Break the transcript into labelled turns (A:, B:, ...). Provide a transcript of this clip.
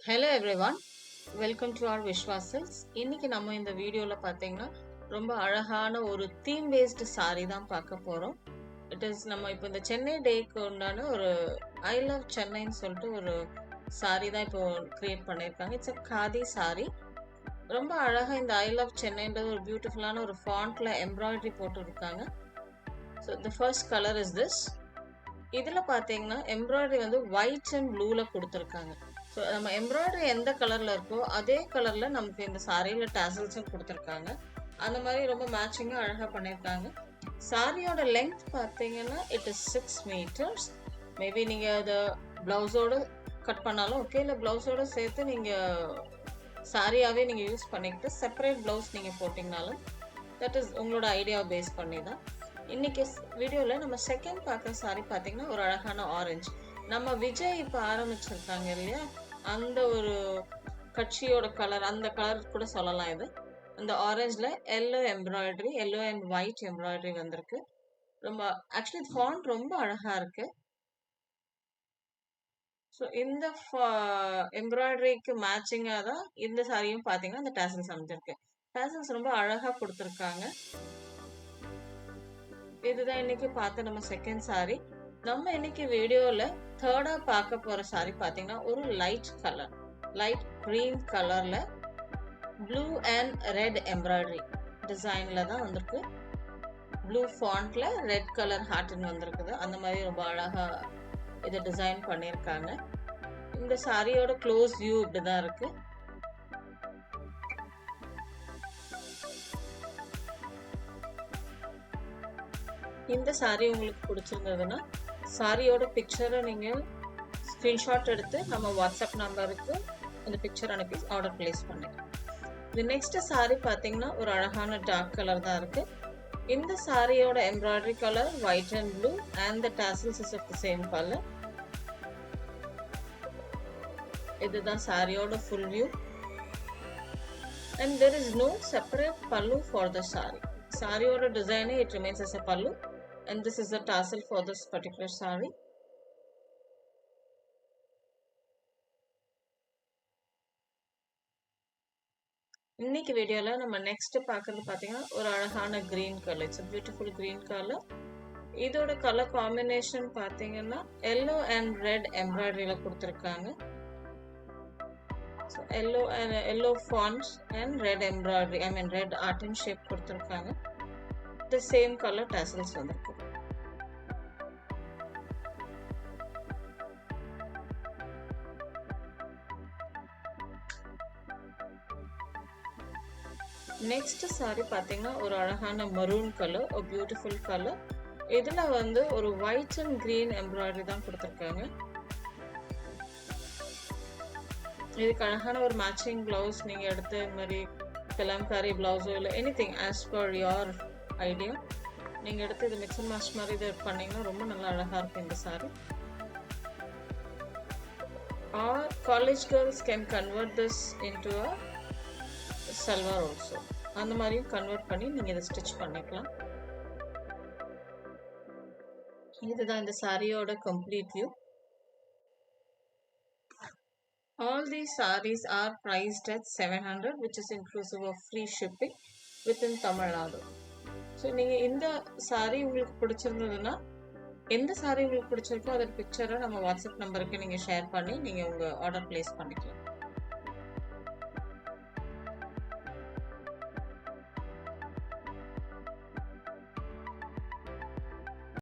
A: Hello everyone, welcome to our Vishwas silks. இன்னைக்கு நம்ம இந்த வீடியோவில் பார்த்தீங்கன்னா ரொம்ப அழகான ஒரு தீம் பேஸ்டு saree தான் பார்க்க போகிறோம். இட் இஸ் நம்ம இப்போ இந்த சென்னை டேக்கு உண்டான ஒரு ஐ லவ் சென்னைன்னு சொல்லிட்டு ஒரு saree தான் இப்போ கிரியேட் பண்ணியிருக்காங்க. It's a khadi saree. ரொம்ப அழகாக இந்த ஐ லவ் சென்னைன்றது ஒரு பியூட்டிஃபுல்லான ஒரு ஃபாண்ட்ல எம்ப்ராய்டரி போட்டுருக்காங்க. So the first colour is this. இதில் பார்த்தீங்கன்னா எம்ப்ராய்டரி வந்து ஒயிட் அண்ட் ப்ளூவில் கொடுத்துருக்காங்க. ஸோ நம்ம எம்ப்ராய்டரி எந்த கலரில் இருக்கோ அதே கலரில் நமக்கு இந்த சாரியில் டேசல்ஸும் கொடுத்துருக்காங்க. அந்த மாதிரி ரொம்ப மேட்சிங்காக அழகாக பண்ணியிருக்காங்க. சாரியோட லென்த் பார்த்தீங்கன்னா இட் இஸ் 6 meters. மேபி நீங்கள் அதை ப்ளவுஸோடு கட் பண்ணாலும் ஓகே, இல்லை ப்ளவுஸோடு சேர்த்து நீங்கள் சாரியாகவே நீங்கள் யூஸ் பண்ணிக்கிட்டு செப்பரேட் ப்ளவுஸ் நீங்கள் போட்டிங்கனாலும் தட் இஸ் உங்களோட ஐடியாவை பேஸ் பண்ணி தான். இன்னைக்கு வீடியோவில் நம்ம செகண்ட் பார்க்குற சாரி பார்த்தீங்கன்னா ஒரு அழகான ஆரஞ்சு. நம்ம விஜய் இப்போ ஆரம்பிச்சிருக்காங்க இல்லையா, அந்த ஒரு கட்சியோட கலர், அந்த கலர் கூட சொல்லலாம். இது அந்த ஆரஞ்சில் yellow embroidery, yellow and white embroidery வந்திருக்கு. ரொம்ப ஆக்சுவலி ஃபாண்ட் ரொம்ப அழகாக இருக்கு. ஸோ இந்த எம்ப்ராய்டரிக்கு மேட்சிங்காக தான் இந்த சாரியும் பார்த்தீங்கன்னா அந்த டேசல்ஸ் அமைஞ்சிருக்கு. டேசல்ஸ் ரொம்ப அழகாக கொடுத்துருக்காங்க. இதுதான் இன்னைக்கு பார்த்த நம்ம செகண்ட் சாரி. நம்ம இன்னைக்கு வீடியோல தேர்டா பார்க்க போற சாரி பாத்தீங்கன்னா ஒரு லைட் கலர், லைட் கிரீன் கலர்ல ப்ளூ அண்ட் ரெட் எம்ப்ராய்டரி டிசைன்ல தான் வந்திருக்கு. ப்ளூ ஃபாண்ட்ல ரெட் கலர் ஹார்ட்னு வந்திருக்குது. அந்த மாதிரி ரொம்ப அழகா இதை டிசைன் பண்ணியிருக்காங்க. இந்த சாரியோட க்ளோஸ் வியூ இப்படிதான் இருக்கு. இந்த சாரி உங்களுக்கு பிடிச்சிருந்ததுன்னா சாரியோட பிக்சரை நீங்கள் ஸ்க்ரீன்ஷாட் எடுத்து நம்ம வாட்ஸ்அப் நம்பருக்கு அந்த பிக்சர் அனுப்பி ஆர்டர் பிளேஸ் பண்ணிக்கலாம். இது நெக்ஸ்ட் சாரி பார்த்தீங்கன்னா ஒரு அழகான டார்க் கலர் தான் இருக்கு. இந்த சாரியோட embroidery colour white and blue and the tassels is of the same colour. இதுதான் சாரியோட full view. And there is no separate pallu for the sari. சாரியோட டிசைனே it remains as a pallu. And this is the tassel for this particular saree. இன்னைக்கு வீடியோல நம்ம next பார்க்கறது பாத்தீங்கன்னா ஒரு அழகான green colour. It's beautiful green colour. இதோட கலர் காம்பினேஷன் பாத்தீங்கன்னா எல்லோ அண்ட் ரெட் எம்ப்ராய்டரியில கொடுத்துருக்காங்க. Yellow fonts and red embroidery, I mean red art and shape கொடுத்துருக்காங்க. The same color tassels வந்திருக்கு. நெக்ஸ்ட் சாரி பாத்தீங்கன்னா ஒரு அழகான மரூன் கலர், ஒரு பியூட்டிஃபுல் கலர். இதுல வந்து ஒரு ஒயிட் அண்ட் கிரீன் எம்ப்ராய்டரி தான் கொடுத்துருக்காங்க. இதுக்கு அழகான ஒரு மேட்சிங் பிளவுஸ் நீங்க எடுத்து இந்த மாதிரி கலம்காரி பிளவுஸோ இல்லை anything as per your idea நீங்க எடுத்து இது மிக்ஸ் அண்ட் மேட்ச் மாதிரி இது பண்ணீங்கன்னா ரொம்ப நல்லா அழகா இருக்கும் இந்த sari. Our college girls can convert this into a salwar also. அந்த மாதிரியும் கன்வெர்ட் பண்ணி நீங்க இதை ஸ்டிச் பண்ணிக்கலாம். இதுதான் இந்த சாரியோட complete view. All these sarees are priced at 700, which is inclusive of free shipping within Tamil Nadu. So நீங்கள் இந்த சாரி உங்களுக்கு பிடிச்சிருந்ததுன்னா எந்த சாரி உங்களுக்கு பிடிச்சிருக்கோ அதோட பிக்சரை நம்ம வாட்ஸ்அப் நம்பருக்கு நீங்கள் ஷேர் பண்ணி நீங்கள் உங்கள் ஆர்டர் பிளேஸ் பண்ணிக்கலாம்.